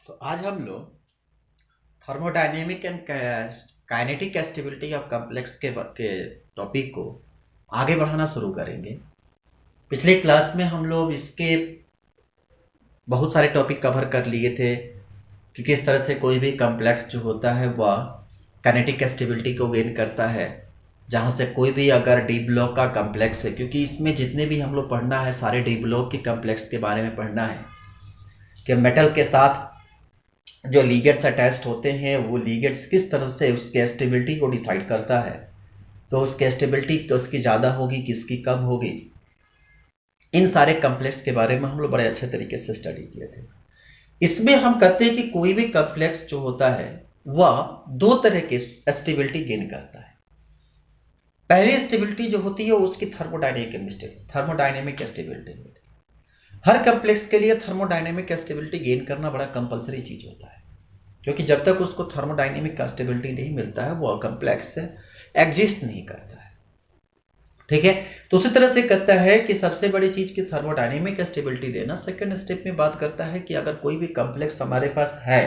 तो आज हम लोग thermodynamic and kinetic stability of complex के टॉपिक को आगे बढ़ाना शुरू करेंगे। पिछले क्लास में हम लोग इसके बहुत सारे टॉपिक कवर कर लिए थे कि किस तरह से कोई भी कॉम्प्लेक्स जो होता है वह काइनेटिक स्टेबिलिटी को गेन करता है। जहाँ से कोई भी अगर डी ब्लॉक का कॉम्प्लेक्स है, क्योंकि इसमें जितने भी हम लोग पढ़ना है सारे डी ब्लॉक के कॉम्प्लेक्स के बारे में पढ़ना है कि मेटल के साथ जो लीगेट्स अटैच्ड होते हैं वो लीगेट्स किस तरह से उसके स्टेबिलिटी को डिसाइड करता है। तो उसके स्टेबिलिटी उसकी ज़्यादा होगी किसकी कम होगी, इन सारे कॉम्प्लेक्स के बारे में हम लोग बड़े अच्छे तरीके से स्टडी किए थे। इसमें हम कहते हैं कि कोई भी कॉम्प्लेक्स जो होता है वह दो तरह के स्टेबिलिटी गेन करता है। पहली स्टेबिलिटी जो होती है उसकी थर्मोडायनेमिक स्टेबिलिटी होती है। हर कॉम्प्लेक्स के लिए थर्मोडायनेमिक स्टेबिलिटी गेन करना बड़ा कंपलसरी चीज होता है, क्योंकि जब तक उसको थर्मोडायनेमिक का स्टेबिलिटी नहीं मिलता है वो कॉम्प्लेक्स एग्जिस्ट नहीं करता है। ठीक है, तो उसी तरह से कहता है कि सबसे बड़ी चीज की थर्मोडायनेमिक स्टेबिलिटी देना। सेकंड स्टेप में बात करता है कि अगर कोई भी कॉम्प्लेक्स हमारे पास है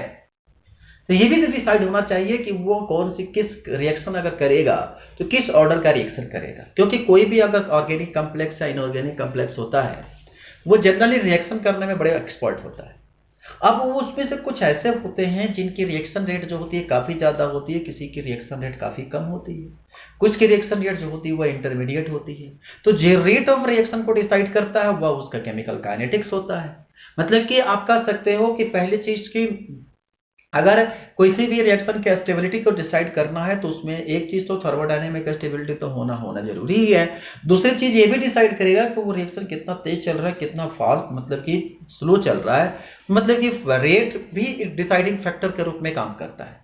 तो ये भी डिसाइड होना चाहिए कि वो कौन सी किस रिएक्शन अगर करेगा तो किस ऑर्डर का रिएक्शन करेगा, क्योंकि कोई भी अगर ऑर्गेनिक कॉम्प्लेक्स या इनऑर्गेनिक कॉम्प्लेक्स होता है वो जनरली रिएक्शन करने में बड़े एक्सपर्ट होता है। अब वो उसमें से कुछ ऐसे होते हैं जिनकी रिएक्शन रेट जो होती है काफ़ी ज़्यादा होती है, किसी की रिएक्शन रेट काफ़ी कम होती है, कुछ की रिएक्शन रेट जो होती है वह इंटरमीडिएट होती है। तो जो रेट ऑफ रिएक्शन को डिसाइड करता है वह उसका केमिकल काइनेटिक्स होता है। मतलब कि आप कह सकते हो कि पहली चीज की अगर किसी भी रिएक्शन के स्टेबिलिटी को डिसाइड करना है तो उसमें एक चीज तो थर्मोडायनेमिक स्टेबिलिटी तो होना जरूरी ही है। दूसरी चीज ये भी डिसाइड करेगा कि वो रिएक्शन कितना तेज चल रहा है कितना फास्ट, मतलब कि स्लो चल रहा है, मतलब कि रेट भी डिसाइडिंग फैक्टर के रूप में काम करता है।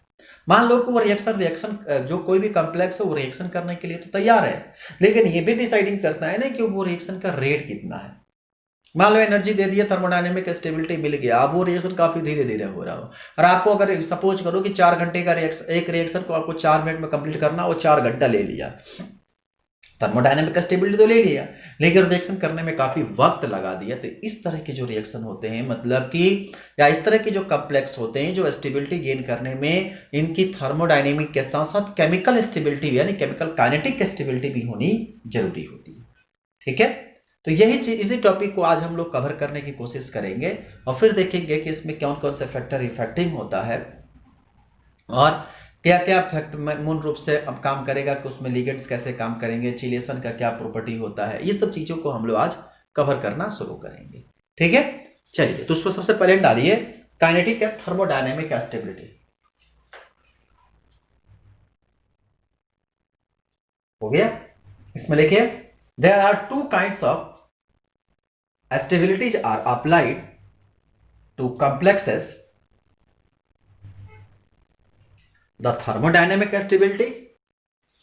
मान लो कि वो रिएक्शन जो कोई भी कॉम्प्लेक्स है वो रिएक्शन करने के लिए तो तैयार है, लेकिन ये भी डिसाइडिंग करता है ना कि वो रिएक्शन का रेट कितना है। मान लो एनर्जी दे दिया, थर्मोडायनेमिक स्टेबिलिटी मिल गया, अब वो रिएक्शन काफी धीरे धीरे हो रहा हो और आपको अगर सपोज करो कि 4 घंटे का रिएक्शन, एक रिएक्शन को आपको 4 मिनट में कंप्लीट करना, वो 4 घंटा ले लिया, थर्मोडायनेमिक स्टेबिलिटी तो ले लिया लेकिन रिएक्शन करने में काफी वक्त लगा दिया। तो इस तरह के जो रिएक्शन होते हैं, मतलब कि या इस तरह के जो कॉम्प्लेक्स होते हैं जो स्टेबिलिटी गेन करने में इनकी थर्मोडायनेमिक के साथ साथ केमिकल स्टेबिलिटी यानी केमिकल काइनेटिक स्टेबिलिटी भी होनी जरूरी होती है। ठीक है, तो यही चीज, इसी टॉपिक को आज हम लोग कवर करने की कोशिश करेंगे और फिर देखेंगे कि इसमें कौन कौन से फैक्टर इफेक्टिंग होता है और क्या क्या फैक्ट मूल रूप से अब काम करेगा कि उसमें लिगेंड्स कैसे काम करेंगे, चिलेशन का क्या प्रॉपर्टी होता है, ये सब चीजों को हम लोग आज कवर करना शुरू करेंगे। ठीक है, चलिए तो उसमें सबसे पहले डालिए काइनेटिक एंड थर्मोडायनेमिक स्टेबिलिटी। हो गया, इसमें लिखिए there are two kinds of stabilities are applied to complexes: the thermodynamic stability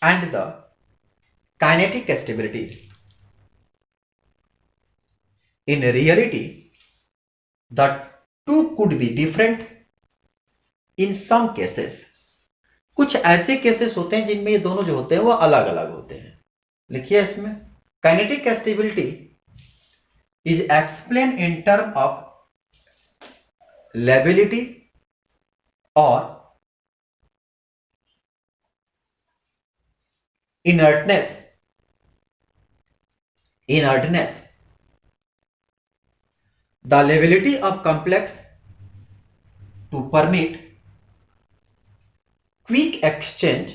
and the kinetic stability. In reality, the two could be different in some cases. कुछ ऐसे cases होते हैं जिनमें ये दोनों जो होते हैं वो अलग अलग होते हैं। लिखिए इसमें kinetic stability is explained in term of lability or inertness. The lability of complex to permit quick exchange,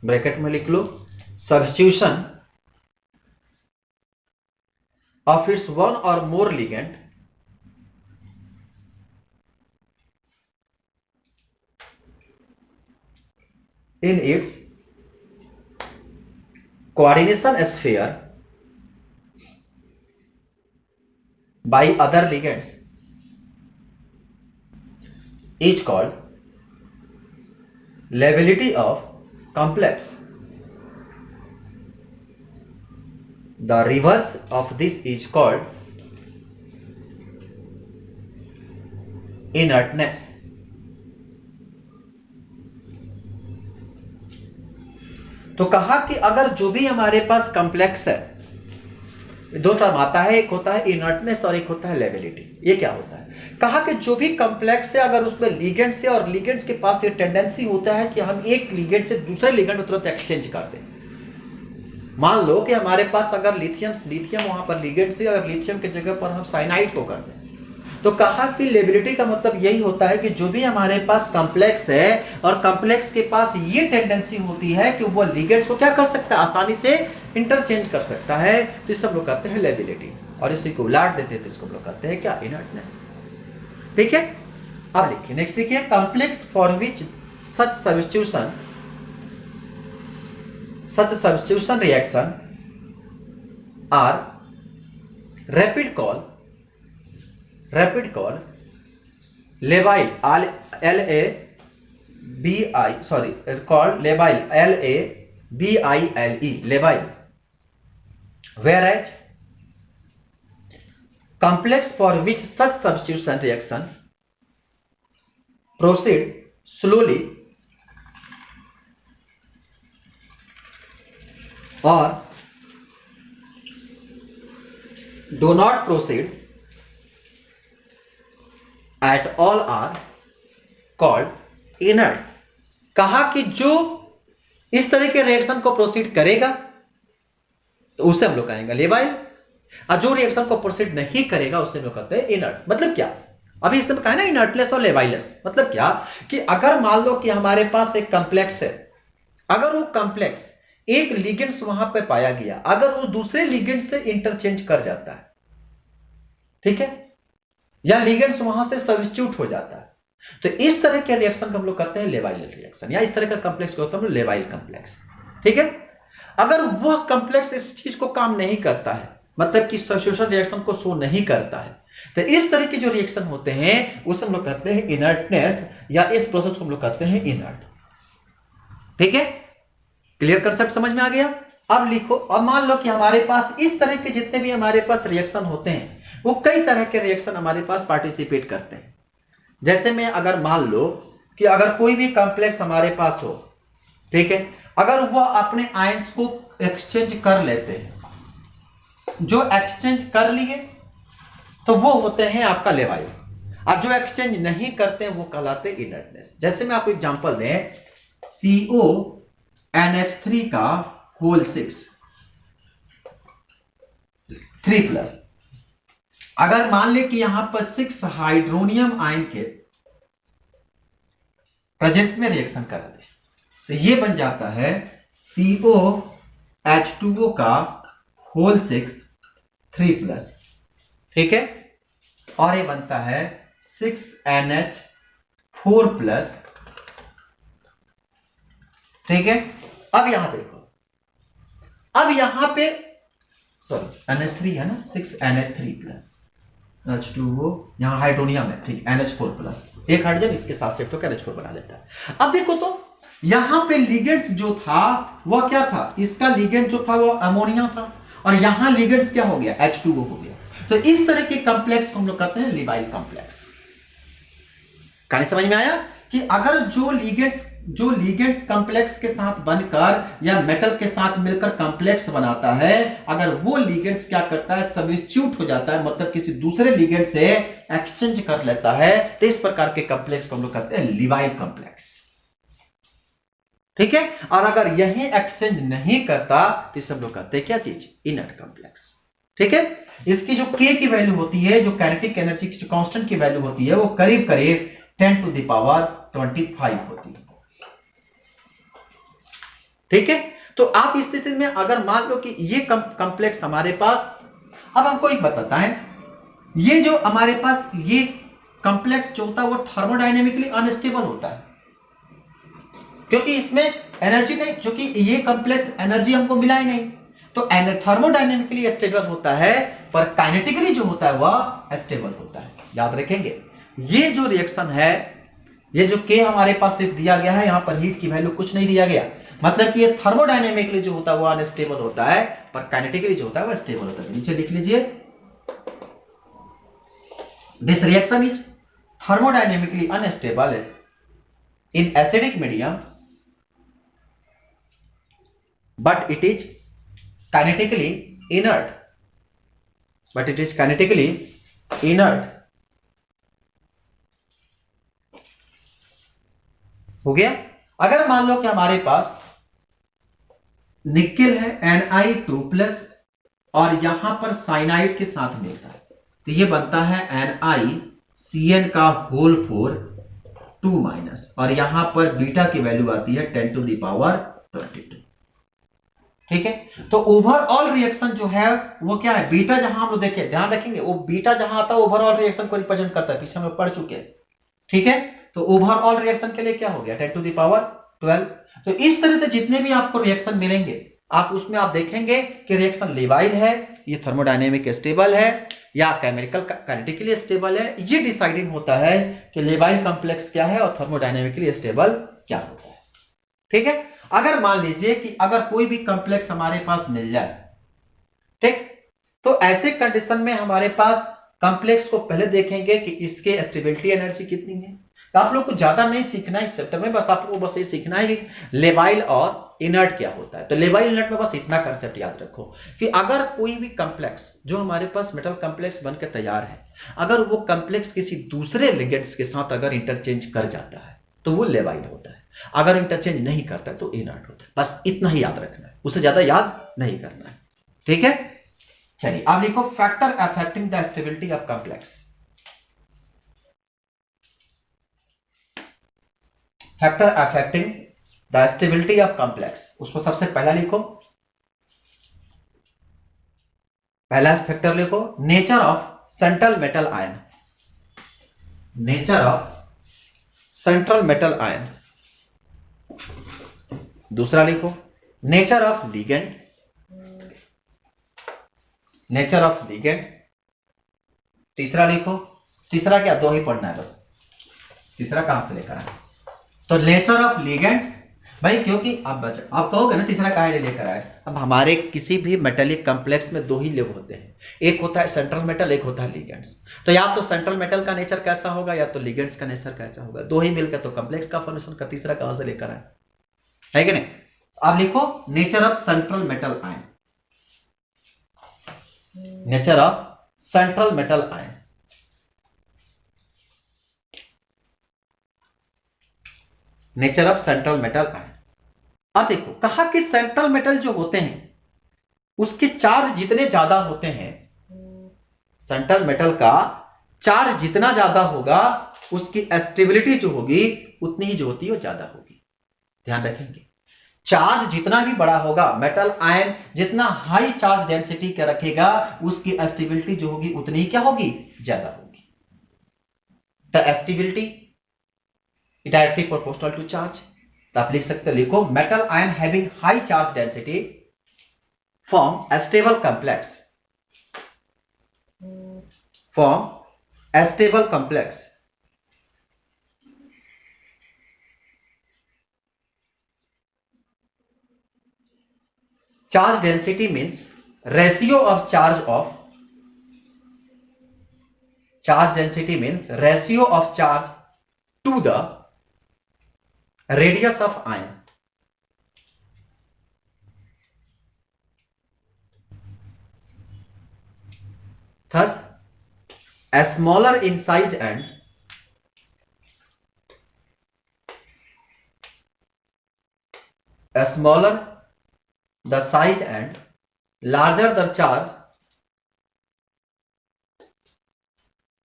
bracket में लिख लो, substitution of its one or more ligand in its coordination sphere by other ligands is called lability of complex. The reverse of this is called inertness. तो कहा कि अगर जो भी हमारे पास complex है दो टर्म आता है, एक होता है इनर्टनेस और एक होता है लेबिलिटी। ये क्या होता है? कहा कि जो भी कॉम्प्लेक्स है अगर उसमें लिगेंड से और लिगेंड्स के पास ये टेंडेंसी होता है कि हम एक लिगेंड से दूसरे लिगेंड में तुरंत एक्सचेंज कर दें। मान लो कि हमारे पास अगर लिथियम वहां पर लिगेंड से, अगर लिथियम की जगह पर हम साइनाइड को कर दें, तो कहा कि लेबिलिटी का मतलब यही होता है कि जो भी हमारे पास कॉम्प्लेक्स है और कॉम्प्लेक्स के पास ये टेंडेंसी होती है कि वो लिगेंड्स को क्या कर सकता है, आसानी से इंटरचेंज कर सकता है, तो इसे हम लोग कहते हैं लेबिलिटी। और इसी को उलाट देते हैं तो इसको हम लोग कहते हैं क्या, इनर्टनेस। ठीक है, अब लिखिए, नेक्स्ट लिखिए, complex for which such substitution reaction are rapid call labile labile, whereas complex for which such substitution reaction proceed slowly or do not proceed at all are called inert। कहा कि जो इस तरह के रिएक्शन को proceed करेगा तो उसे हम लोग कहेंगे लेबाइल, और जो रिएक्शन को प्रोसीड नहीं करेगा उसे हम लोग कहते हैं इनर्ट। मतलब क्या, अभी इसमें कहा ना इनर्टलेस और लेबाइलस, मतलब क्या कि अगर मान लो कि हमारे पास एक कॉम्प्लेक्स है, अगर वो कॉम्प्लेक्स एक लिगेंड्स वहां पे पाया गया, अगर वो दूसरे लिगेंड से इंटरचेंज कर जाता है, ठीक है, या लिगेंड्स वहां से सब्स्टिट्यूट हो जाता है, तो इस तरह के रिएक्शन को हम लोग कहते हैं लेबाइल रिएक्शन, या इस तरह का कॉम्प्लेक्स को कहते हैं लेबाइल कॉम्प्लेक्स। ठीक है, अगर वह कॉम्प्लेक्स इस चीज को काम नहीं करता है, मतलब कि सब्स्टिट्यूशन रिएक्शन को शो नहीं करता है, तो इस तरह के जो रिएक्शन होते हैं उसे हम लोग कहते हैं इनर्टनेस, या इस प्रोसेस को हम लोग कहते हैं इनर्ट। ठीक है, क्लियर कंसेप्ट समझ में आ गया? अब लिखो, अब मान लो कि हमारे पास इस तरह के जितने भी हमारे पास रिएक्शन होते हैं वो कई तरह के रिएक्शन हमारे पास पार्टिसिपेट करते हैं। जैसे में अगर मान लो कि अगर कोई भी कॉम्प्लेक्स हमारे पास हो, ठीक है, अगर वह अपने आयंस को एक्सचेंज कर लेते हैं, जो एक्सचेंज कर लिए तो वो होते हैं आपका लेबाइल, और जो एक्सचेंज नहीं करते हैं वो कहलाते हैं इनर्टनेस। जैसे मैं आपको एग्जांपल दें, CONH3 का होल 3+, अगर मान ले कि यहां पर 6 हाइड्रोनियम आयन के प्रेजेंस में रिएक्शन करा दे, तो ये बन जाता है COH2O का होल 3+, ठीक है, और ये बनता है 6NH4+, ठीक है। अब यहां देखो, अब यहां पे सॉरी NH3 है ना, 6NH3+, H2O, यहां हाइड्रोनियम है, ठीक, NH4+, एक हाइड्रोजन इसके साथ शिफ्ट होकर NH4 बना लेता है। अब देखो तो यहां पे लिगेंड्स जो था वह क्या था, इसका लिगेंड जो था वो अमोनिया था, और यहां लिगेंड्स क्या हो गया, H2O हो गया। तो इस तरह के कॉम्प्लेक्स को हम लोग कहते हैं लेबाइल कॉम्प्लेक्स। कहानी समझ में आया कि अगर जो लिगेंड्स कॉम्प्लेक्स के साथ बनकर या मेटल के साथ मिलकर कॉम्प्लेक्स बनाता है, अगर वो लिगेंड्स क्या करता है, सब्स्टिट्यूट हो जाता है, मतलब किसी दूसरे लिगेंड से एक्सचेंज कर लेता है, तो इस प्रकार के कॉम्प्लेक्स को हम लोग कहते हैं लेबाइल कॉम्प्लेक्स। ठीक है, और अगर यही एक्सचेंज नहीं करता तो इसे हम लोग कहते हैं क्या चीज, इनर्ट कॉम्प्लेक्स। ठीक है, इसकी जो K की वैल्यू होती है, जो काइनेटिक एनर्जी की जो कांस्टेंट की वैल्यू होती है, वो करीब करीब 10⁻25 होती है। ठीक है, तो आप इस स्थिति में अगर मान लो कि ये कॉम्प्लेक्स हमारे पास, अब हमको एक बताता है, ये जो हमारे पास ये कॉम्प्लेक्स जो होता है वो थर्मोडायनेमिकली अनस्टेबल होता है, क्योंकि इसमें एनर्जी नहीं, क्योंकि ये कॉम्प्लेक्स एनर्जी हमको मिला ही नहीं, तो थर्मोडायनेमिकली स्टेबल होता है, पर काइनेटिकली जो होता है वह स्टेबल होता है। याद रखेंगे, ये जो रिएक्शन है, ये जो K हमारे पास सिर्फ दिया गया है, यहां पर हीट की वैल्यू कुछ नहीं दिया गया, मतलब कि ये थर्मोडायनेमिकली जो होता है वो अनस्टेबल होता है, पर काइनेटिकली जो होता है वो स्टेबल होता है। नीचे लिख लीजिए, this reaction is thermodynamically unstable in acidic medium, but it is kinetically inert but it is kinetically inert। हो गया। अगर मान लो कि हमारे पास निकेल है Ni2+ और यहां पर साइनाइड के साथ मिलता है, तो ये बनता है NiCN का होल 4 2-, और यहां पर बीटा की वैल्यू आती है 10⁻²2। ठीक है, तो ओवरऑल रिएक्शन जो है वो क्या है, बीटा जहां हम लोग देखें, ध्यान रखेंगे, वो बीटा जहां आता है ओवरऑल रिएक्शन को रिप्रेजेंट करता है, पीछे हम लोग पढ़ चुके हैं। ठीक है, तो ओवरऑल रिएक्शन के लिए क्या हो गया 10⁻12। तो इस तरह से जितने भी आपको रिएक्शन मिलेंगे, आप उसमें आप देखेंगे कि रिएक्शन लेवाइल है, ये थर्मोडायनेमिक स्टेबल है या केमिकल काइनेटिकली स्टेबल है, ये डिसाइडिंग होता है कि लेवाइल कॉम्प्लेक्स क्या है और थर्मोडायनेमिकली स्टेबल क्या होता है। ठीक है, अगर मान लीजिए कि अगर कोई भी कॉम्प्लेक्स हमारे पास मिल जाए, ठीक, तो ऐसे कंडीशन में हमारे पास कॉम्प्लेक्स को पहले देखेंगे कि इसके स्टेबिलिटी एनर्जी कितनी है। तो आप लोग को ज्यादा नहीं सीखना है इस चैप्टर में, बस आप लोग को बस ये सीखना है कि लेवाइल और इनर्ट क्या होता है। तो लेवाइल इनर्ट में बस इतना कंसेप्ट याद रखो कि अगर कोई भी कॉम्प्लेक्स जो हमारे पास मेटल कॉम्प्लेक्स बनकर तैयार है, अगर वो कॉम्प्लेक्स किसी दूसरे लिगेंड्स के साथ अगर इंटरचेंज कर जाता है तो वो लेवाइल होता है, अगर इंटरचेंज नहीं करता है तो इनर्ट होता है। बस इतना ही याद रखना है, उससे ज्यादा याद नहीं करना है। ठीक है, चलिए अब लिखो factor affecting the stability of complex. Factor affecting the stability of complex, उसको सबसे पहला लिखो, पहला फैक्टर लिखो nature of central metal ion, nature of central metal ion. दूसरा लिखो nature of ligand, nature of ligand. तीसरा लिखो, तीसरा क्या, दो ही पढ़ना है बस, तीसरा कहां से लेकर आए, तो नेचर ऑफ लिगेंड्स भाई, क्योंकि आप कहोगे ना तीसरा कहां लेकर आए। अब हमारे किसी भी मेटेलिक कॉम्प्लेक्स में दो ही लोग होते हैं, एक होता है सेंट्रल मेटल, एक होता है लिगेंड्स। तो या तो सेंट्रल मेटल का नेचर कैसा होगा या तो लिगेंड्स का नेचर कैसा होगा, दो ही मिलकर तो कॉम्प्लेक्स का फॉर्मेशन का, तीसरा कहां से लेकर आए, है कि नहीं। अब लिखो nature of central metal ion, nature of central metal ion. Nature of central metal ion. अब देखो कहा कि सेंट्रल मेटल जो होते हैं उसके चार्ज जितने ज्यादा होते हैं, सेंट्रल मेटल का चार्ज जितना ज्यादा होगा उसकी स्टेबिलिटी जो होगी उतनी ही जो होती है वो ज्यादा होगी। ध्यान रखेंगे, चार्ज जितना भी बड़ा होगा, मेटल आयन जितना हाई चार्ज डेंसिटी का रखेगा उसकी स्टेबिलिटी जो होगी उतनी क्या होगी, ज्यादा होगी। The stability directly proportional to charge. तो आप लिख सकते, लिखो metal ion having high charge density form a stable complex, form a stable complex। Charge density means ratio of charge of, charge density means ratio of charge to the radius of ion। Thus a smaller in size and a smaller the size and larger the charge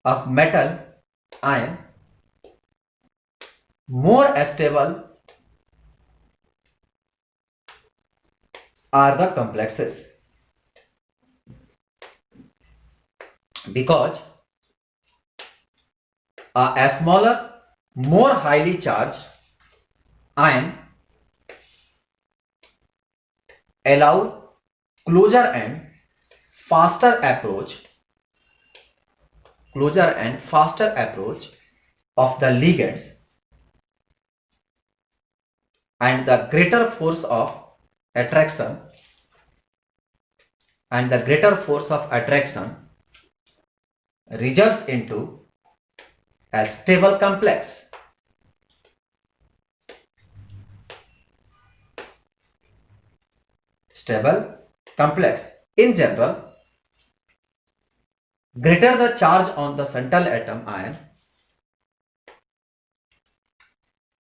of metal ion, more stable are the complexes, because a smaller more highly charged ion allow closer and faster approach, closer and faster approach of the ligands and the greater force of attraction, and the greater force of attraction results into a stable complex। Stable complex in general greater the charge on the central atom ion,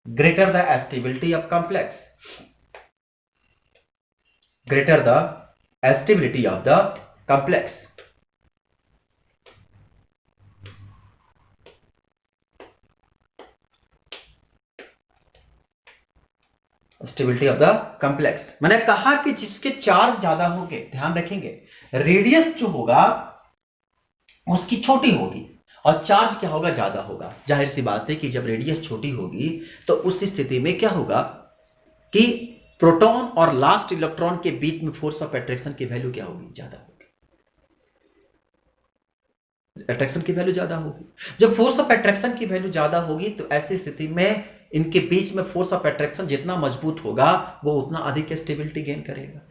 greater the stability of complex, greater the stability of the complex. Stability of the complex, मैंने कहा कि जिसके charge ज्यादा होंगे, ध्यान रखेंगे radius जो होगा उसकी छोटी होगी और चार्ज क्या होगा, ज्यादा होगा। जाहिर सी बात है कि जब रेडियस छोटी होगी तो उस स्थिति में क्या होगा कि प्रोटॉन और लास्ट इलेक्ट्रॉन के बीच में फोर्स ऑफ अट्रैक्शन की वैल्यू क्या होगी, ज्यादा होगी। अट्रैक्शन की वैल्यू ज्यादा होगी। जब फोर्स ऑफ अट्रैक्शन की वैल्यू ज्यादा होगी तो ऐसी स्थिति में इनके बीच में फोर्स ऑफ अट्रैक्शन जितना मजबूत होगा वो उतना अधिक स्टेबिलिटी गेन करेगा।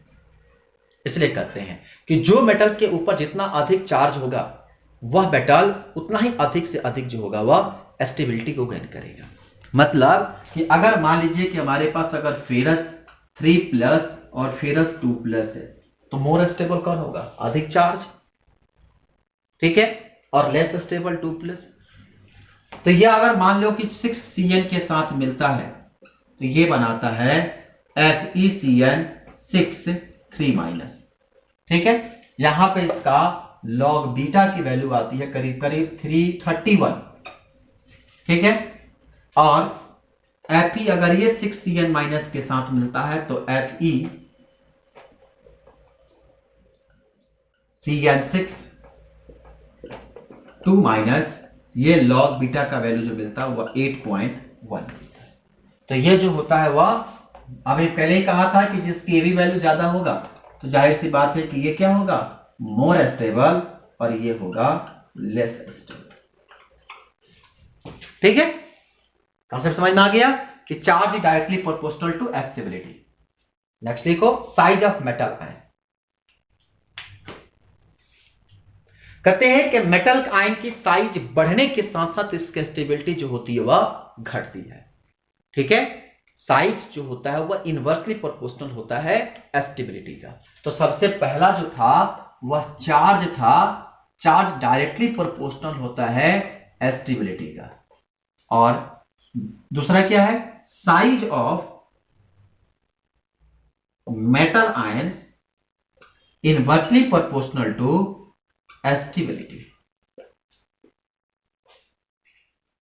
इसलिए कहते हैं कि जो मेटल के ऊपर जितना अधिक चार्ज होगा वह मेटल उतना ही अधिक से अधिक जो होगा वह स्टेबिलिटी को गेन करेगा। मतलब कि अगर मान लीजिए कि हमारे पास अगर फेरस 3+ और फेरस 2+ है तो मोर स्टेबल कौन होगा, अधिक चार्ज, ठीक है, और लेस स्टेबल 2+। तो ये अगर मान लो कि 6Cn के साथ मिलता है तो ये बनाता है FeCN6 3-, ठीक है। यहां पे इसका लॉग बीटा की वैल्यू आती है करीब करीब 331, ठीक है। और Fe अगर ये 6Cn- के साथ मिलता है तो FeCN6 2-, ये लॉग बीटा का वैल्यू जो मिलता है वह 8.1। तो ये जो होता है वह, अभी पहले ही कहा था कि जिसकी भी वैल्यू ज्यादा होगा तो जाहिर सी बात है कि ये क्या होगा, मोर स्टेबल, और ये होगा लेस स्टेबल, ठीक है। कॉन्सेप्ट समझ में आ गया कि charge directly proportional to stability. Next लिखो साइज ऑफ मेटल आयन। कहते हैं कि मेटल आयन की साइज बढ़ने के साथ साथ इसकी स्टेबिलिटी जो होती है वह घटती है, ठीक है। साइज जो होता है वह इनवर्सली प्रोपोर्शनल होता है स्टेबिलिटी का। तो सबसे पहला जो था वह चार्ज था, चार्ज डायरेक्टली प्रोपोर्शनल होता है स्टेबिलिटी का। और दूसरा क्या है, size of metal ions inversely proportional to stability,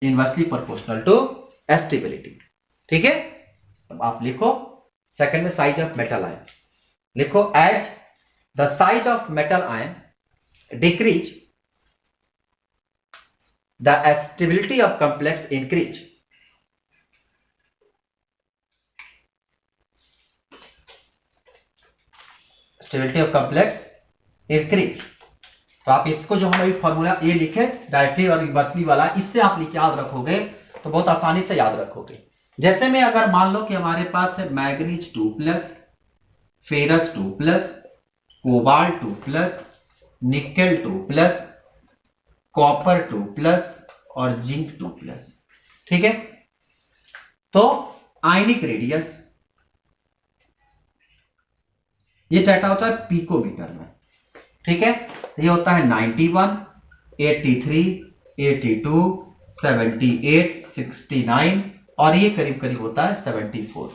inversely proportional to stability, ठीक है। अब आप लिखो सेकंड में साइज ऑफ मेटल आयन, लिखो as the size of metal ion decrease the stability of complex increase. Stability of complex increase. तो आप इसको जो हम अभी फॉर्मूला ये लिखे डायरेक्टली और रिवर्सली वाला, इससे आप लिख याद रखोगे तो बहुत आसानी से याद रखोगे। जैसे में अगर मान लो कि हमारे पास है manganese 2+, ferrous 2+, cobalt 2+, nickel 2+, copper 2+ और जिंक 2+, ठीक है। तो आयनिक रेडियस ये डाटा होता है पिकोमीटर में, ठीक है। तो ये होता है 91, 83, 82, 78, 69 और ये करीब करीब होता है 74,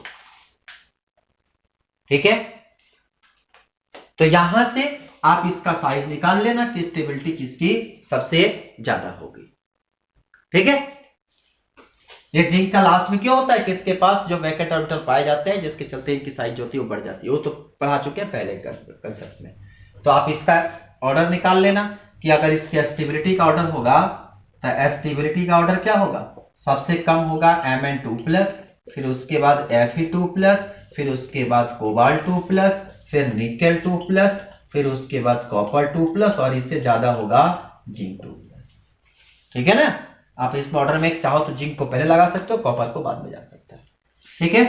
ठीक है। तो यहां से आप इसका साइज निकाल लेना कि स्टेबिलिटी किसकी सबसे ज्यादा होगी, ठीक है। ये जिंक का लास्ट में क्यों होता है कि इसके पास जो वैकेंट ऑर्बिटल पाए जाते हैं जिसके चलते इनकी साइज होती है वो बढ़ जाती है, वो तो पढ़ा चुके हैं पहले कंसेप्ट में। तो आप इसका ऑर्डर निकाल लेना कि अगर इसके स्टेबिलिटी का ऑर्डर होगा तो स्टेबिलिटी का ऑर्डर क्या होगा, सबसे कम होगा Mn2+, फिर उसके बाद Fe2+, फिर उसके बाद कोबाल्ट 2+, फिर निकेल 2+, फिर उसके बाद कॉपर 2+, और इससे ज्यादा होगा जिंक 2+, ठीक है ना। आप इस ऑर्डर में चाहो तो जिंक को पहले लगा सकते हो, कॉपर को बाद में जा सकता है, ठीक है।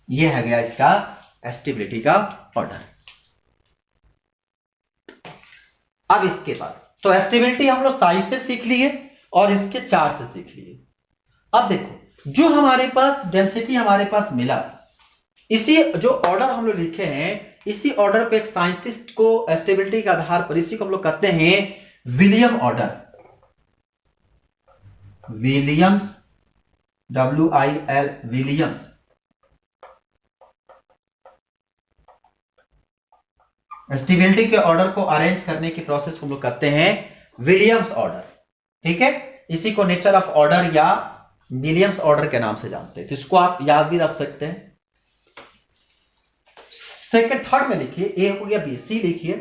ये है गया इसका स्टेबिलिटी का ऑर्डर। अब इसके बाद तो स्टेबिलिटी हम लोग साइज से सीख लिए और इसके चार्ज से सीख लिए। अब देखो जो हमारे पास डेंसिटी हमारे पास मिला, इसी जो ऑर्डर हम लोग लिखे हैं इसी ऑर्डर पे एक साइंटिस्ट को स्टेबिलिटी के आधार पर, इसी को हम लोग कहते हैं William order, Williams, WIL, Williams. Stability के ऑर्डर को अरेंज करने की प्रोसेस को हम लोग कहते हैं विलियम्स ऑर्डर। ठीक है, इसी को नेचर ऑफ ऑर्डर या विलियम्स ऑर्डर के नाम से जानते हैं, तो इसको आप याद भी रख सकते हैं। सेकंड थर्ड में लिखिए, ए हो गया, बी, सी लिखिए,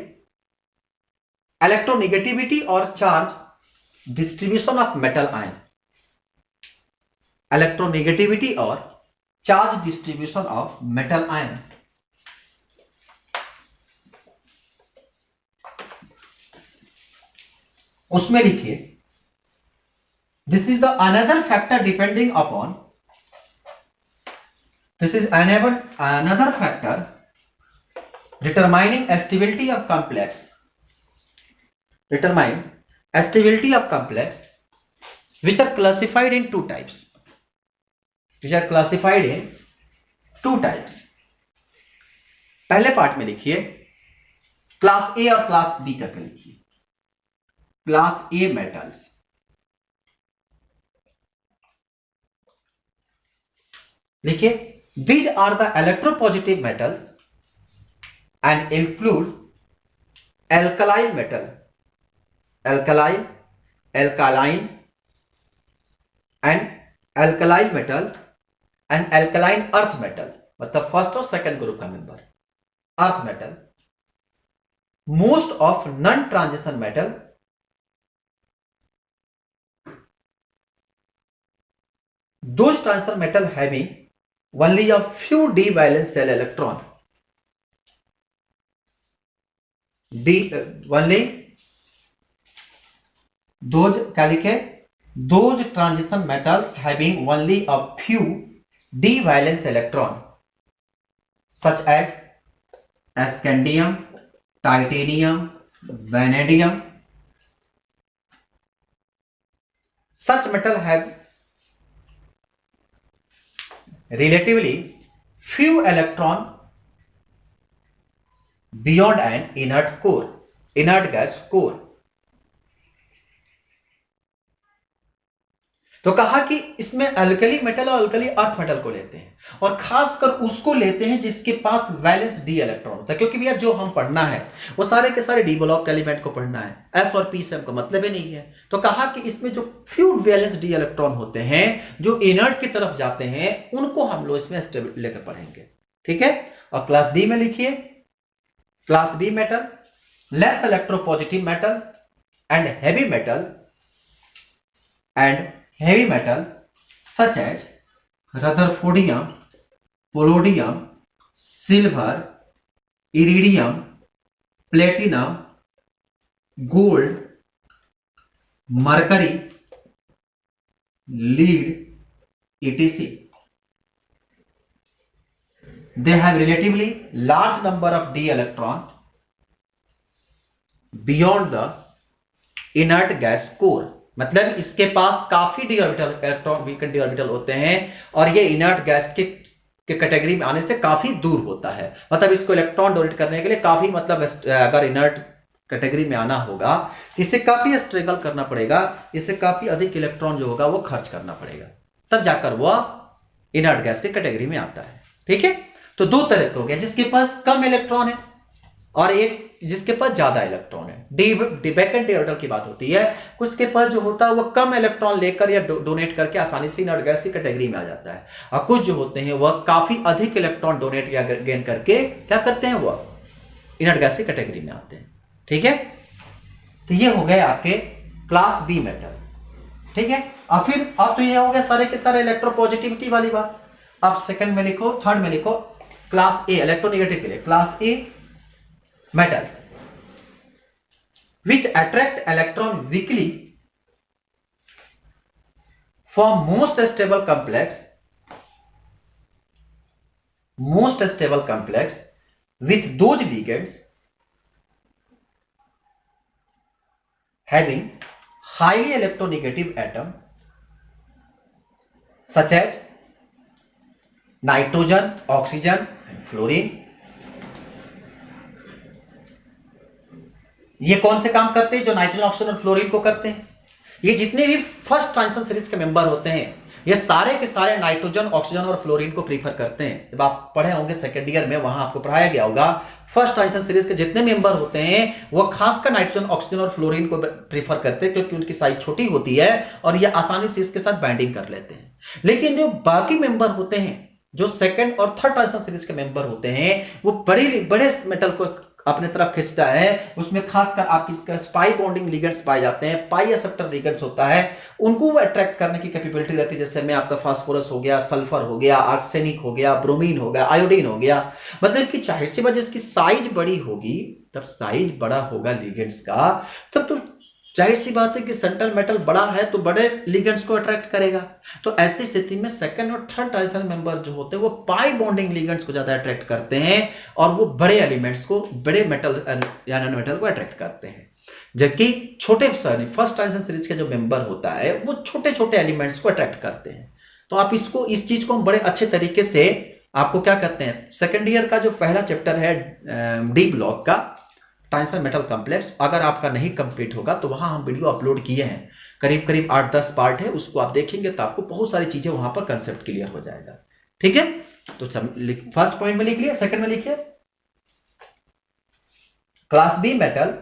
इलेक्ट्रोनेगेटिविटी और charge distribution of metal ion, electronegativity और charge distribution of metal ion. उसमें लिखिए, this is the another factor depending upon, this is another factor determining stability of complex, determine stability of complex which are classified in two types, which are classified in two types। पहले part में लिखिए class ए और class B करके लिखिए, class ए metals, लिखिए these are the electropositive metals and include alkaline metal, alkaline, alkaline and alkaline metal and alkaline earth metal, मतलब first और second group का member earth metal. Most of non transition metal, those transition metal having only a few d valence shell electron, only those, क्या लिखे, those transition metals having only a few d valence electron such as scandium, titanium, vanadium, such metal have relatively few electron beyond an inert core, inert gas core। तो कहा कि इसमें alkali metal और alkali earth metal को लेते हैं, और खासकर उसको लेते हैं जिसके पास वैलेंस डी इलेक्ट्रॉन होता है, क्योंकि भैया जो हम पढ़ना है वो सारे के सारे डी ब्लॉक एलिमेंट को पढ़ना है, एस और पी से हमको मतलब ही नहीं है। तो कहा कि इसमें जो फ्यू वैलेंस डी इलेक्ट्रॉन होते हैं जो इनर्ट की तरफ जाते हैं, उनको हम लोग इसमें स्टेबिलिटी लेकर पढ़ेंगे। ठीक है, और क्लास बी में लिखिए, class B metal less electropositive metal and heavy metal such as rutherfordium, palladium, silver, iridium, platinum, gold, mercury, lead, etc. They have relatively large number of d electron beyond the inert gas core, मतलब इसके पास काफी D orbital electron weekend D orbital होते हैं, और ये inert gas के category में आने से काफी दूर होता है, मतलब इसको इलेक्ट्रॉन डोनेट करने के लिए काफी, मतलब अगर इनर्ट कैटेगरी में आना होगा तो इसे काफी स्ट्रगल करना पड़ेगा, इससे काफी अधिक इलेक्ट्रॉन जो होगा वो खर्च करना पड़ेगा, तब जाकर वह इनर्ट गैस के कैटेगरी में आता है। ठीक है, तो दो तरह के हो गया, जिसके पास कम इलेक्ट्रॉन है और एक जिसके पास ज्यादा इलेक्ट्रॉन है। डी वैकेंट डी ऑर्बिटल की बात होती है, कुछ के पास जो होता है वो कम इलेक्ट्रॉन लेकर या डोनेट करके आसानी से इनर्ट गैस की कैटेगरी में आ जाता है, और कुछ जो होते हैं वह काफी अधिक इलेक्ट्रॉन डोनेट या गेन करके क्या करते हैं, वह इनर्ट गैस की कैटेगरी में आते हैं। ठीक है, तो ये हो गए आपके क्लास बी मेटल। ठीक है, और फिर अब तो ये हो गया सारे के सारे इलेक्ट्रोपॉजिटिविटी वाली बात। अब सेकंड में लिखो, थर्ड में लिखो, क्लास ए इलेक्ट्रोनेगेटिव के लिए class A metals which attract electron weakly form most stable complex with those ligands having highly electronegative atom such as nitrogen, oxygen and fluorine, ये कौन से काम करते हैं? जो नाइट्रोजन, ऑक्सीजन और फ्लोरीन को करते हैं। ये जितने भी फर्स्ट ट्रांजिशन सीरीज के मेंबर होते हैं, ये सारे के सारे नाइट्रोजन, ऑक्सीजन और फ्लोरीन को प्रीफर करते हैं। जब आप पढ़े होंगे सेकेंड ईयर में, वहां आपको पढ़ाया गया होगा फर्स्ट ट्रांजिशन सीरीज के जितने मेंबर होते हैं वो खासकर नाइट्रोजन, ऑक्सीजन और फ्लोरीन को प्रीफर करते हैं, क्योंकि उनकी साइज छोटी होती है और ये आसानी से इसके साथ बाइंडिंग कर लेते हैं। लेकिन जो बाकी मेंबर होते हैं, जो सेकंड और थर्ड ट्रांजिशन सीरीज के मेंबर होते हैं, वो बड़े बड़े मेटल को अपने तरफ खींचता है। उसमें खासकर आपकी इसका पाई बॉन्डिंग लिगेंड्स पाए जाते हैं, पाई एक्सेप्टर लिगेंड्स होता है, उनको वो अट्रैक्ट करने की कैपेबिलिटी रहती है। जैसे में आपका फास्फोरस हो गया, सल्फर हो गया, आर्सेनिक हो गया, ब्रोमीन हो गया, आयोडीन हो गया। मतलब कि जाहिर सी बात, जिसकी साइज बड़ी होगी, तब साइज बड़ा होगा लिगेंड्स का, तब तो जाहिर सी बात है कि सेंट्रल मेटल बड़ा है तो बड़े लिगेंड्स को अट्रैक्ट करेगा। तो ऐसी स्थिति में सेकंड और थर्ड ट्रांजिशन मेंबर जो होते हैं वो पाई बॉन्डिंग लिगेंड्स को ज्यादा अट्रैक्ट करते हैं और वो बड़े एलिमेंट्स को, बड़े मेटल या नॉन मेटल को अट्रैक्ट करते हैं। जबकि छोटे फर्स्ट ट्रांजिशन सीरीज का जो मेंबर होता है वो छोटे छोटे एलिमेंट्स को अट्रैक्ट करते हैं। तो आप इसको, इस चीज को हम बड़े अच्छे तरीके से, आपको क्या कहते हैं, सेकेंड ईयर का जो पहला चैप्टर है डी ब्लॉक का ट्रांजिशन मेटल कॉम्प्लेक्स, अगर आपका नहीं कंप्लीट होगा तो वहां हम वीडियो अपलोड किए हैं, करीब करीब 8-10 पार्ट है, उसको आप देखेंगे तो आपको बहुत सारी चीजें वहां पर कंसेप्ट क्लियर हो जाएगा। ठीक है, तो फर्स्ट पॉइंट में लिख लिया, सेकंड में लिखिए, class B metal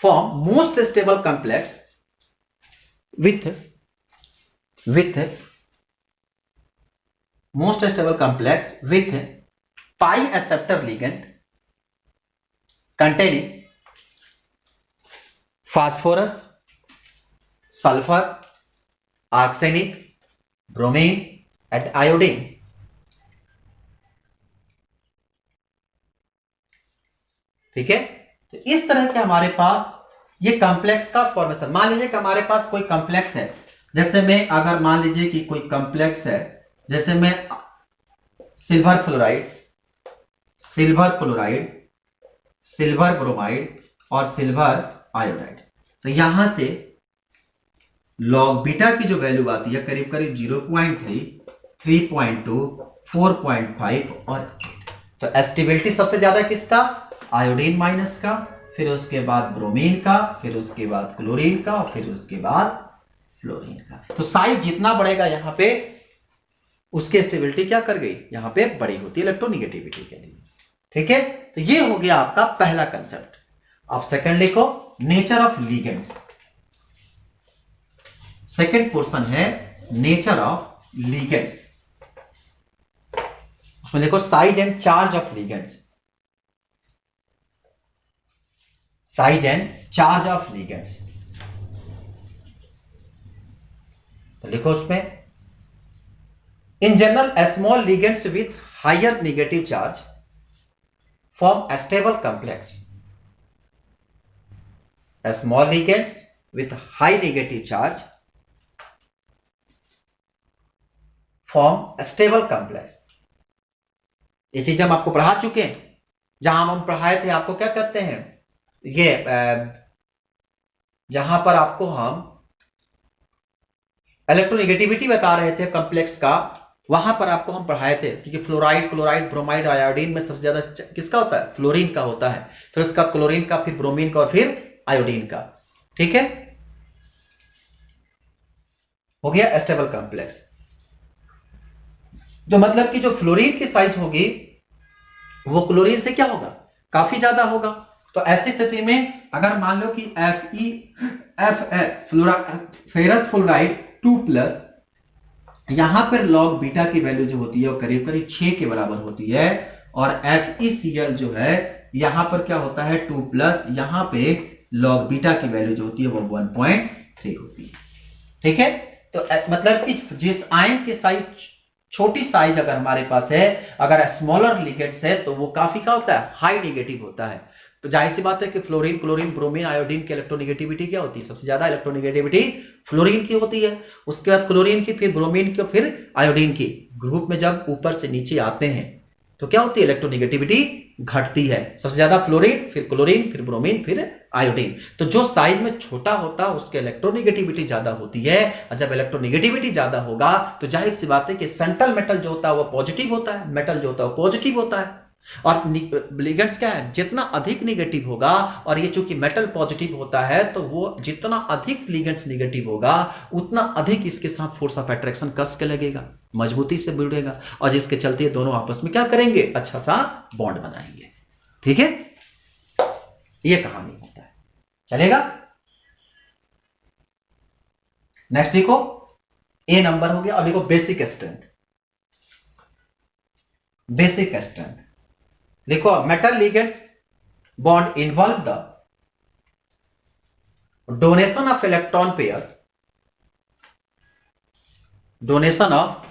form most stable complex with most stable complex with pi acceptor ligand containing phosphorus, sulfur, arsenic, bromine and iodine। ठीक है, तो इस तरह के हमारे पास ये कॉम्प्लेक्स का फॉर्मेशन। मान लीजिए कि हमारे पास कोई कॉम्प्लेक्स है, जैसे में अगर मान लीजिए कि कोई कॉम्प्लेक्स है, जैसे में silver fluoride, silver chloride, silver bromide और सिल्वर आयोडाइड। तो यहां से लॉग बीटा की जो वैल्यू आती है करीब करीब 0.3, 3.2, 4.5 और 8। तो एस्टेबिलिटी सबसे ज्यादा किसका? आयोडीन माइनस का, फिर उसके बाद ब्रोमीन का, फिर उसके बाद क्लोरीन का, फिर उसके बाद फ्लोरीन का। तो साइज जितना बढ़ेगा यहां पे, उसकी स्टेबिलिटी क्या कर गई, यहां पे बड़ी होती है इलेक्ट्रोनिगेटिविटी के लिए। ठीक है, तो ये हो गया आपका पहला कंसेप्ट। अब सेकंड लिखो, nature of ligands. Second portion है नेचर ऑफ लिगेंड्स। उसमें लिखो size and charge of ligands, size and charge of ligands. तो लिखो उसमें, in general small ligands with higher negative charge form a stable complex. A small ligands with high negative charge form a stable complex. ये चीज हम आपको पढ़ा चुके हैं, जहां हम पढ़ाए थे आपको क्या कहते हैं, ये जहां पर आपको हम इलेक्ट्रोनेगेटिविटी बता रहे थे कॉम्प्लेक्स का, वहां पर आपको हम पढ़ाए थे कि फ्लोराइड, क्लोराइड, ब्रोमाइड, आयोडीन में सबसे ज्यादा किसका होता है? फ्लोरीन का होता है, फिर उसका क्लोरीन का, फिर ब्रोमीन का और फिर आयोडीन का। ठीक है, हो गया स्टेबल कॉम्प्लेक्स। तो मतलब कि जो फ्लोरीन की साइज होगी वो क्लोरीन से क्या होगा? काफी ज्यादा होगा। तो ऐसी स्थिति में अगर मान लो कि फेरस फ्लोराइड 2+, यहां पर लॉग बीटा की वैल्यू जो होती है वो करीब करीब 6 के बराबर होती है, और FeCl जो है यहां पर क्या होता है 2+, यहां पे लॉग बीटा की वैल्यू जो होती है वो 1.3 होती है। ठीक है, तो मतलब कि जिस आयन की साइज, छोटी साइज अगर हमारे पास है, अगर स्मॉलर लिगेंड्स है तो वो काफी क्या होता है? हाई नेगेटिव होता है। तो जाहिर सी बात है कि फ्लोरीन, क्लोरीन, ब्रोमीन, आयोडीन की इलेक्ट्रोनेगेटिविटी क्या होती है? सबसे ज्यादा इलेक्ट्रोनेगेटिविटी फ्लोरीन की होती है, उसके बाद क्लोरीन की, फिर ब्रोमीन की, फिर आयोडीन की। ग्रुप में जब ऊपर से नीचे आते हैं तो क्या होती है? इलेक्ट्रोनेगेटिविटी घटती है। सबसे ज्यादा फ्लोरीन, फिर क्लोरीन, फिर ब्रोमीन, फिर आयोडीन। तो जो साइज में छोटा होता है उसके इलेक्ट्रोनेगेटिविटी ज्यादा होती है, और जब इलेक्ट्रोनेगेटिविटी ज्यादा होगा तो जाहिर सी बात है कि सेंट्रल मेटल जो होता है वो पॉजिटिव होता है, मेटल जो होता है वो पॉजिटिव होता है। और लिगेंड्स क्या है, जितना अधिक निगेटिव होगा, और ये चूंकि मेटल पॉजिटिव होता है तो वो जितना अधिक लिगेंड्स निगेटिव होगा उतना अधिक इसके साथ फोर्स ऑफ अट्रैक्शन कस के लगेगा, मजबूती से जुड़ेगा, और जिसके चलते दोनों आपस में क्या करेंगे, अच्छा सा बॉन्ड बनाएंगे। ठीक है, ये कहानी होता है, चलेगा। नेक्स्ट देखो, ए नंबर हो गया। अब देखो बेसिक स्ट्रेंथ। बेसिक स्ट्रेंथ लिखो, metal ligands bond involve the donation of electron pair, donation of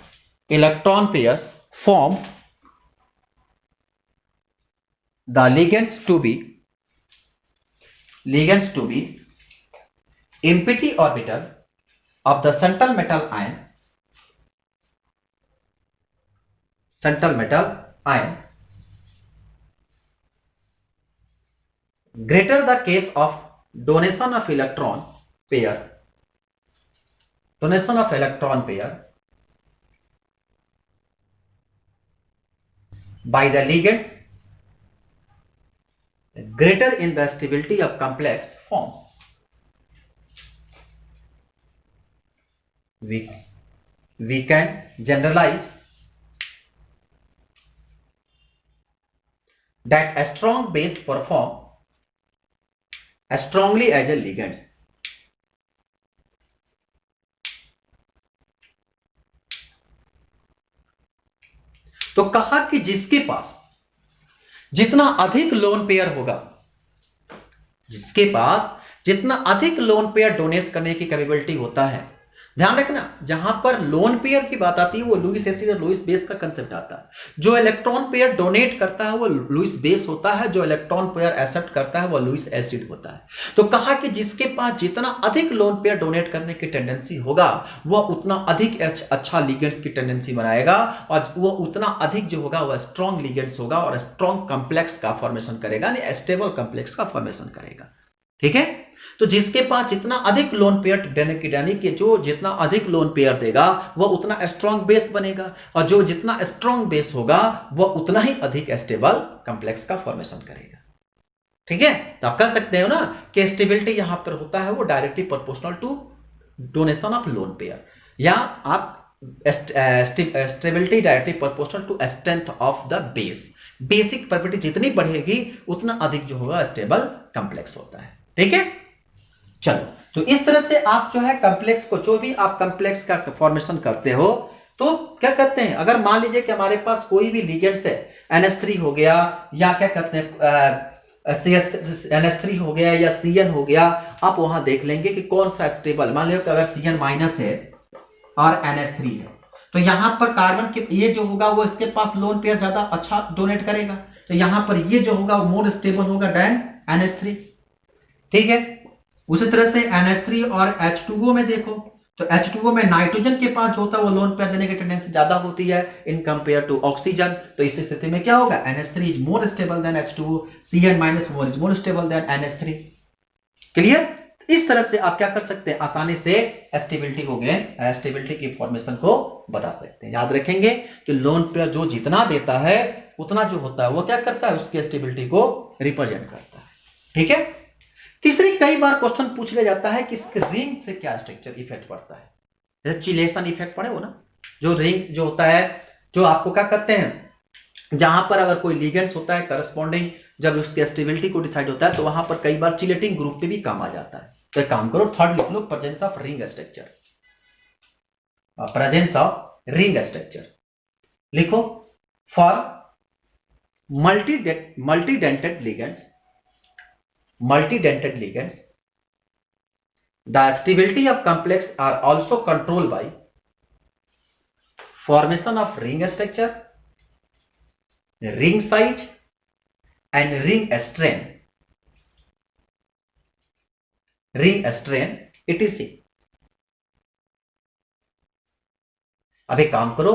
electron pairs form the ligands to be empty orbital of the central metal ion greater the case of donation of electron pair by the ligands greater in the stability of complex form. We can generalize that a strong base perform as strongly as a ligands. तो कहा कि जिसके पास जितना अधिक lone pair होगा, जिसके पास जितना अधिक लोन पेयर डोनेट करने की कैपेबिलिटी होता है, ध्यान रखना जहां पर लोन पेयर की बात आती है वो लुईस एसिड और लुईस बेस का कंसेप्ट आता है। जो इलेक्ट्रॉन पेयर डोनेट करता है वो लुईस बेस होता है, जो इलेक्ट्रॉन पेयर एक्सेप्ट करता है वो लुईस एसिड होता है। तो कहा कि जिसके पास जितना अधिक लोन पेयर डोनेट करने की टेंडेंसी होगा वह उतना अधिक अच्छा लिगेंड्स की टेंडेंसी बनाएगा, और वो उतना अधिक जो होगा वह स्ट्रॉन्ग लिगेंड्स होगा और स्ट्रॉन्ग कॉम्प्लेक्स का फॉर्मेशन करेगा, यानी स्टेबल कॉम्प्लेक्स का फॉर्मेशन करेगा। ठीक है, तो जिसके पास जितना अधिक लोन पेयर देने की, यानी कि जो जितना अधिक लोन पेयर देगा वह उतना स्ट्रॉन्ग बेस बनेगा, और जो जितना स्ट्रॉन्ग बेस होगा वह उतना ही अधिक स्टेबल कॉम्प्लेक्स का फॉर्मेशन करेगा। ठीक है, तो आप कह सकते हो ना कि स्टेबिलिटी यहां पर होता है वो directly proportional to donation of lone pair, या आप stability directly proportional to strength of the base. Basic property जितनी बढ़ेगी उतना अधिक जो होगा स्टेबल कॉम्प्लेक्स होता है। ठीक है, चलो, तो इस तरह से आप जो है कॉम्प्लेक्स को, जो भी आप कॉम्प्लेक्स का फॉर्मेशन करते हो तो क्या कहते हैं, अगर मान लीजिए कि हमारे पास कोई भी लिगेंड्स है, NH3 हो गया, या क्या कहते हैं NH3 हो गया या CN हो गया, आप वहां देख लेंगे कि कौन सा स्टेबल। मान लो कि अगर CN माइनस है और NH3 है तो यहां पर कार्बन के ये जो होगा वो इसके पास लोन पेयर ज्यादा अच्छा डोनेट करेगा, तो यहां पर ये जो होगा वो मोर स्टेबल होगा देन NH3। ठीक है, उसी तरह से NH3 और H2O में देखो तो H2O में नाइट्रोजन के पास जो होता है वो लोन पेयर देने की टेंडेंसी ज्यादा होती है इन कंपेयर टू ऑक्सीजन। तो इस स्थिति में क्या होगा, NH3 is more stable then H2O, CN minus is more stable then NH3। Clear? इस तरह से आप क्या कर सकते हैं, आसानी से स्टेबिलिटी को गेन, स्टेबिलिटी की फॉर्मेशन को बता सकते हैं। याद रखेंगे कि लोन पेयर जो जितना देता है उतना जो होता है वो क्या करता है, उसकी स्टेबिलिटी को रिप्रेजेंट करता है। ठीक है, तीसरी कई बार क्वेश्चन पूछ लिया जाता है कि इसके रिंग से क्या स्ट्रक्चर इफेक्ट पड़ता है, जैसे चिलेशन इफेक्ट पड़े हो ना, जो रिंग जो होता है, जो आपको क्या कहते हैं, जहां पर अगर कोई लिगेंड्स होता है करस्पॉन्डिंग, जब उसके स्टेबिलिटी को डिसाइड होता है तो वहां पर कई बार चिलेटिंग ग्रुप पे भी काम आ जाता है। तो एक काम करो, थर्ड लिख लो, presence of ring structure. Presence of ring structure लिखो, for multidentate ligands, the stability of complex are also controlled by formation of ring structure, ring size and ring strain etc। अब एक काम करो,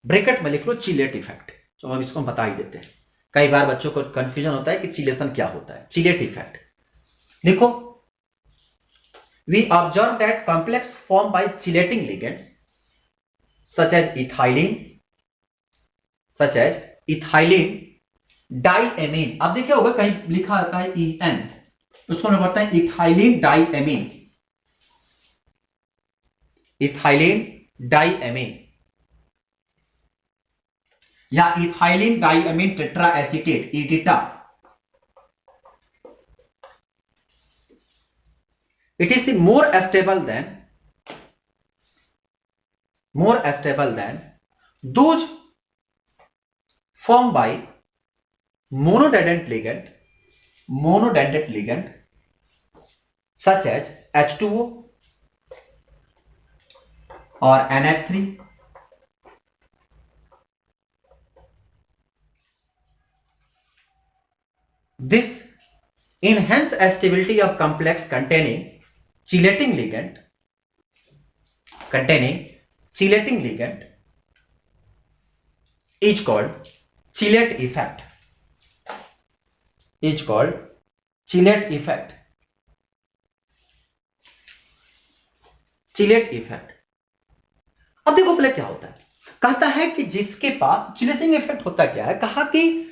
ब्रैकेट में लिख लो chelate effect. तो हम इसको बता ही देते हैं, कई बार बच्चों को कंफ्यूजन होता है कि चिलेशन क्या होता है। चिलेट इफेक्ट लिखो, we observe that complex formed by chelating ligands such as ethylene diamine, आप देखिए होगा कहीं लिखा आता है EN, उसको हम बोलते हैं इथाइलिन डाइएमीन, इथाइलिन डाइएमीन या ethylene diamine tetra acetate, EDTA. It is more stable than those formed by monodendent ligand such as H2O or NH3. This enhance stability of complex containing chelating ligand is called chelate effect, chelate effect. अब देखो पहले क्या होता है, कहता है कि जिसके पास चिलेसिंग इफेक्ट होता क्या है, कहा कि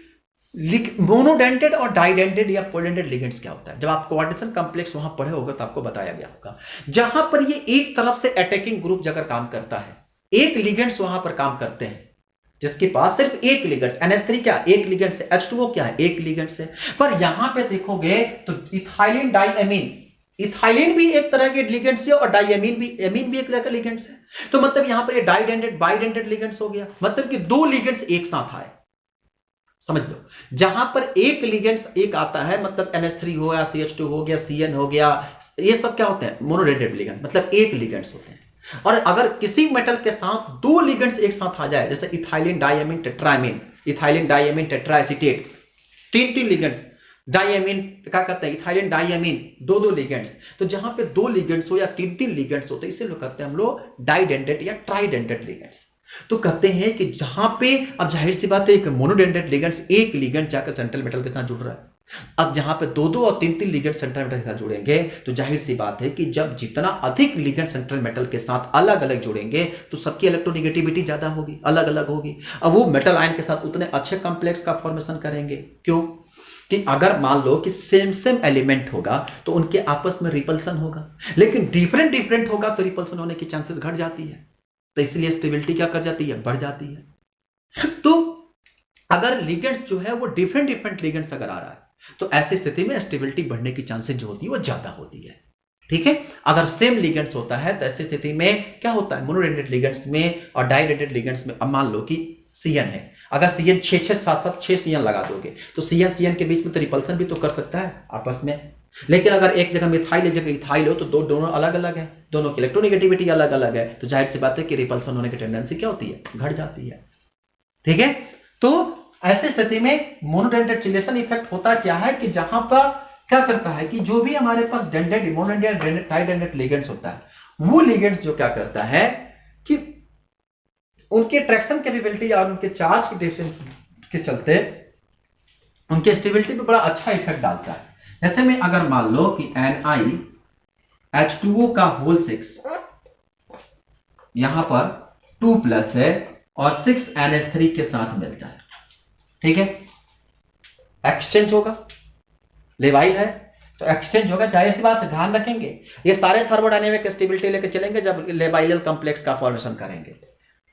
मोनोडेंटेड और डाइडेंटेड या पॉलीडेंटेड लिगेंड्स क्या होता है। जब आप कोऑर्डिनेशन कॉम्प्लेक्स वहां पढ़े होगा तो आपको बताया गया होगा, जहां पर ये एक तरफ से अटैकिंग ग्रुप जाकर काम करता है, एक लिगेंड्स वहां पर काम करते हैं जिसके पास सिर्फ एक लिगेंड्स, NH3 क्या एक लिगेंड से, H2O क्या है एक लिगेंड से। पर यहां पे देखोगे तो इथाइलिन डाइएमीन, इथाइलिन भी एक तरह के लिगेंड से और डाइएमीन भी, एमीन भी एक तरह का लिगेंड है। तो मतलब यहां पर ये डाइडेंटेड बाइडेंटेड लिगेंड्स हो गया, मतलब कि दो लिगेंड्स एक साथ आए, समझ लो। जहां पर एक लिगेंड्स एक आता है, मतलब NH3 हो गया, CH2 हो गया, CN हो गया, ये सब क्या होते हैं मोनोडेंटेड लिगेंड, मतलब एक लिगेंड्स होते हैं। और अगर किसी मेटल के साथ दो लिगेंड्स एक साथ आ जाए, जैसे ethylene diamine tetramine, ethylene diamine tetraacetate, तीन लिगेंड्स, डाइएमीन क्या कहते हैं इथाइलिन डाइएमीन, दो लिगेंड्स। तो जहां पे दो लिगेंड्स हो या तीन लिगेंड्स होते हैं, इसे लोग कहते हैं हम लोग डाइडेंटेड या ट्राइडेंटेड लिगेंड्स। तो कहते हैं कि जहां पे, अब जाहिर सी बात है एक मोनोडेंटेड लिगेंड्स एक लिगेंड जाकर सेंट्रल मेटल के साथ जुड़ रहा है, अब जहां पे दो और तीन लिगेंड सेंट्रल मेटल के साथ जुड़ेंगे, तो जाहिर सी बात है कि जब जितना अधिक लिगेंड सेंट्रल मेटल के साथ अलग अलग जुड़ेंगे तो सबकी इलेक्ट्रोनेगेटिविटी ज्यादा होगी, अलग अलग होगी। अब वो मेटल आयन के साथ उतने अच्छे कॉम्प्लेक्स का फॉर्मेशन करेंगे। क्यों? कि अगर मान लो कि सेम एलिमेंट होगा तो उनके आपस में रिपल्सन होगा, लेकिन डिफरेंट होगा तो रिपल्सन होने की चांसेस घट जाती है, तो इसलिए स्टेबिलिटी क्या कर जाती है, बढ़ जाती है। तो अगर लिगेंड्स जो है वो डिफरेंट लिगेंड्स अगर आ रहा है तो ऐसी स्थिति में स्टेबिलिटी बढ़ने की चांसेस जो होती है वो ज्यादा होती है, ठीक है। अगर सेम लिगेंड्स होता है तो ऐसी स्थिति में क्या होता है, मोनोडेंटेड लिगेंड्स में और डाइडेंटेड लिगेंड्स में, अब मान लो कि CN है, अगर CN 6 CN लगा दोगे तो CN के बीच में तो रिपल्सन भी तो कर सकता है आपस में। लेकिन अगर एक जगह मिथाइल एक जगह इथाइल हो तो दोनों अलग अलग है, दोनों की इलेक्ट्रोनेगेटिविटी अलग अलग है, तो जाहिर सी बात है कि रिपल्सन होने की टेंडेंसी क्या होती है, घट जाती है, ठीक है। तो ऐसी स्थिति में मोनोडेंटेड चिलेशन इफेक्ट होता क्या है कि जहां पर क्या करता है कि जो भी हमारे पास डेंटेड मोनोडेंटेड डाइडेंटेड लिगेंड्स होता है, वो लिगेंड्स जो क्या करता है कि उनके अट्रैक्शन कैपेबिलिटी और उनके चार्ज की डिफरेंस के चलते उनके स्टेबिलिटी पे बड़ा अच्छा इफेक्ट डालता है। जैसे में अगर मान लो कि NiH2O का होल 6 यहां पर 2+ है और 6 NH3 के साथ मिलता है, ठीक है, एक्सचेंज होगा, लेवाइल है तो एक्सचेंज होगा, जाहिर सी बात है ध्यान रखेंगे ये सारे थर्मोडायनेमिक स्टेबिलिटी लेकर चलेंगे जब लेवाइल कॉम्प्लेक्स का फॉर्मेशन करेंगे,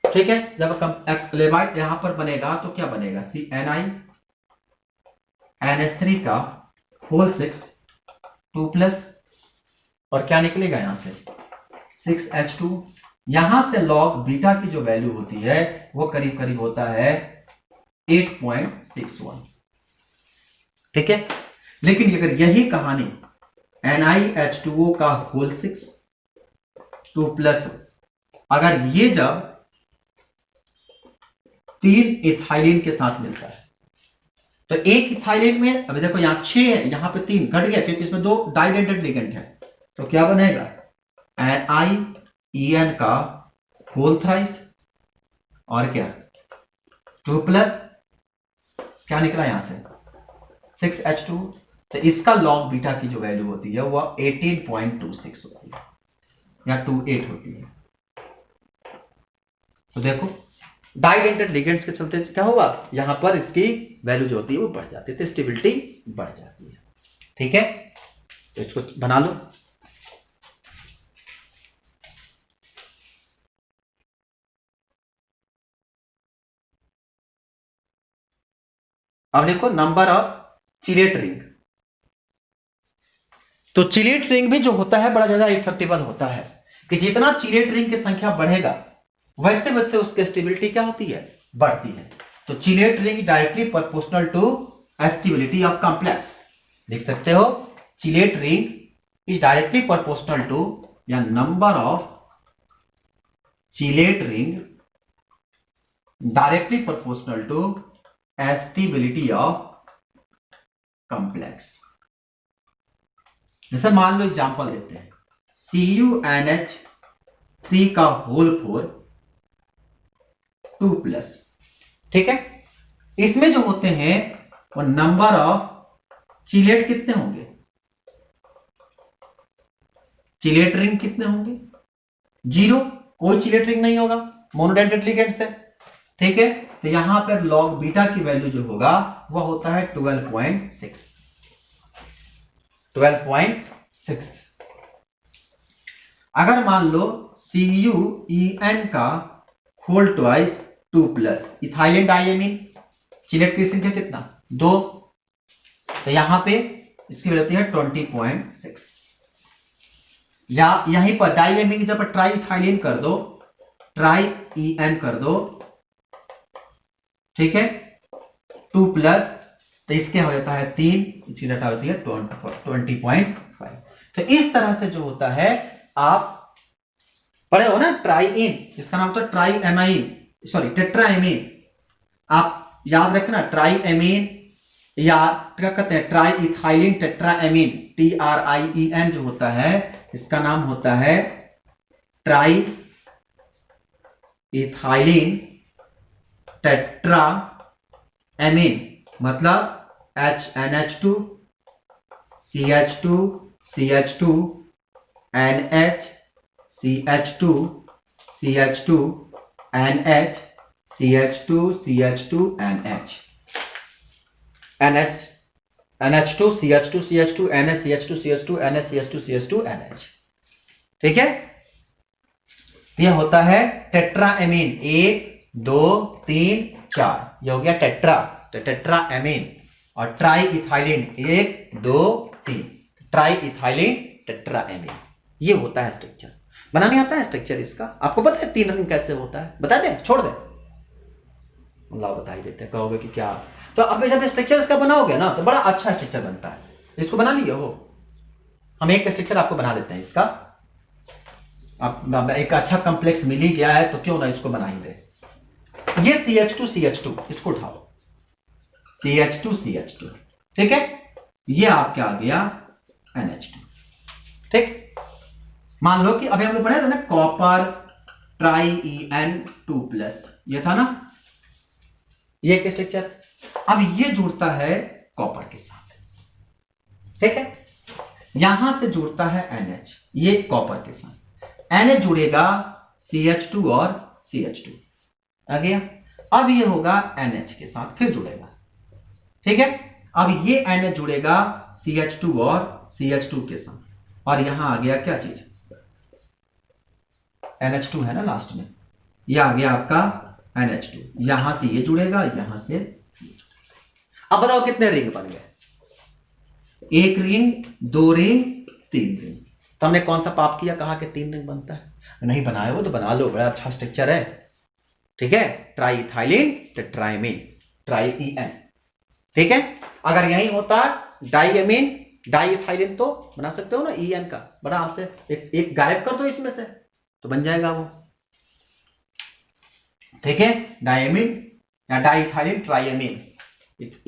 ठीक है। जब लेवाइल यहां पर बनेगा तो क्या बनेगा, CNi NH3 का होल 6 2+ और क्या निकलेगा यहां से 6H2, यहां से लॉग बीटा की जो वैल्यू होती है वो करीब करीब होता है 8.61, ठीक है। लेकिन अगर यही कहानी NiH2O का होल 6 2+, अगर ये जब 3 इथाइलिन के साथ मिलता है तो एक इथाइलिन में, अभी देखो यहां 6 है, यहां पे 3 घट गया क्योंकि इसमें 2 डाइडेंटेड लिगेंड है, तो क्या बनेगा NiEN का होल थ्राइस और क्या 2+, क्या निकला यहां से 6H2, तो इसका लॉग बीटा की जो वैल्यू होती है वह 18.26 होती है या 28 होती है। तो देखो डाइडेंटेड लिगेंड्स के चलते क्या होगा, यहां पर इसकी वैल्यू जो होती है वो बढ़ जाती है, तो स्टेबिलिटी बढ़ जाती है। ठीक है, तो इसको बना लो। अब देखो नंबर ऑफ चिलेट रिंग। तो चिलेट रिंग भी जो होता है बड़ा ज्यादा इफेक्टिबल होता है कि जितना चिलेट रिंग की संख्या बढ़ेगा वैसे वैसे उसकी स्टेबिलिटी क्या होती है, बढ़ती है। तो chelate ring directly proportional to stability of complex. लिख सकते हो chelate ring is directly proportional to या number of chelate ring directly proportional to stability of complex. जैसे मान लो एग्जांपल देते हैं CuNH3 का होल 4 2+। ठीक है, इसमें जो होते हैं वो नंबर ऑफ चिलेट कितने होंगे, चिलेट रिंग कितने होंगे, 0, कोई चिलेट रिंग नहीं होगा, मोनोडेंटेड लिगेंड्स है। ठीक है, तो यहां पर लॉग बीटा की वैल्यू जो होगा वह होता है 12.6। 12.6। अगर मान लो CuEN का whole twice 2+, ethylene diamine chelate की संख्या कितना, 2, तो यहां पे इसकी वैल्यू होती है 20.6। या यहीं पर डाइएमीन जब ट्राई इथाइलिन कर दो, ट्राई EN कर दो, ठीक है, 2+, तो इसके हो जाता है 3, इसकी डाटा होती है 20.5। तो इस तरह से जो होता है, आप पढ़े हो ना ट्राइइन, इसका नाम तो ट्राई एमाइन, सॉरी टेट्राएमीन, आप याद रखना ट्राइएमीन या क्या कहते हैं ट्राई इथाइलिन टेट्राएमीन, TRIEN जो होता है इसका नाम होता है ट्राई इथाइलिन टेट्रा एमीन, मतलब NH2 CH2 CH2 NH CH2 CH2 NH CH2 CH2 NH NH2 CH2 CH2 NH CH2 CH2 NH CH2 CH2 NH। ठीक है, यह होता है टेट्राएमीन, 1 2 3 4, यह हो गया टेट्रा, टेट्राएमीन। और try ethylene 1 2 3, try ethylene tetraammine. ये होता है स्ट्रक्चर। बनाने आता है स्ट्रक्चर इसका, आपको पता है 3 रिंग कैसे होता है, बता दें छोड़ दें, अल्लाह बता ही देते हैं, कहोगे कि क्या। तो अब जब स्ट्रक्चर इसका बनाओगे ना तो बड़ा अच्छा स्ट्रक्चर बनता है। इसको बना लिए हो, हम एक स्ट्रक्चर आपको बना देते हैं इसका। अब एक अच्छा कॉम्प्लेक्स मिल ही गया है तो क्यों ना इसको बना ही दे। ये CH2 CH2, इसको उठाओ, CH2 CH2, ठीक है, ये आपके आ गया NH2। ठीक, मान लो कि अभी हम लोग पढ़े थे ना कॉपर TriEN2+, ये था ना, ये एक स्ट्रक्चर। अब ये जुड़ता है कॉपर के साथ, ठीक है, यहां से जुड़ता है NH, ये कॉपर के साथ, NH जुड़ेगा CH2 और CH2 आ गया। अब ये होगा NH के साथ फिर जुड़ेगा, ठीक है, अब ये NH जुड़ेगा CH2 और CH2 के साथ, और यहां आ गया क्या चीज, NH2 है ना लास्ट में, ये आ गया आपका NH2, यहां से ये जुड़ेगा, यहां से। अब बताओ कितने रिंग बन गए, 1 रिंग 2 रिंग 3 रिंग। तो हमने कौन सा पाप किया, कहा कि 3 रिंग बनता है, नहीं बनाए हो तो बना लो, बड़ा अच्छा स्ट्रक्चर है। ठीक है, ट्राइइथाइलिन टेट्राएमीन, TriEN, ठीक है। अगर यही होता डाइएमीन डाइइथाइलिन तो बना सकते हो ना EN का, बड़ा आपसे एक गायब कर दो इसमें से तो बन जाएगा वो, ठीक है, डाइएमीन या डाइइथाइलिन ट्राइएमीन,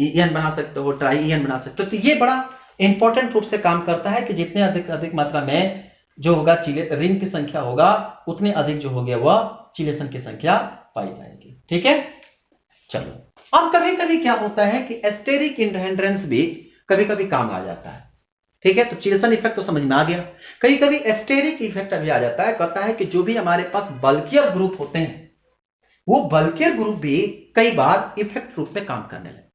EN बना सकते हो, TriEN बना सकते हो। तो ये बड़ा इंपॉर्टेंट रूप से काम करता है कि जितने अधिक मात्रा में जो होगा रिंग की संख्या होगा उतने अधिक जो होगा वह चिलेशन की संख्या पाई जाएगी। ठीक है, चलो अब कभी कभी क्या होता है कि एस्टेरिक हिंड्रेंस भी कभी कभी काम आ जाता है। ठीक है, तो चिलेशन इफेक्ट तो समझ में आ गया। कभी कभी एस्टेरिक इफेक्ट अभी आ जाता है, कहता है कि जो भी हमारे पास बल्कियर ग्रुप होते हैं वो बल्कियर ग्रुप भी कई बार इफेक्ट रूप में काम करने लगे।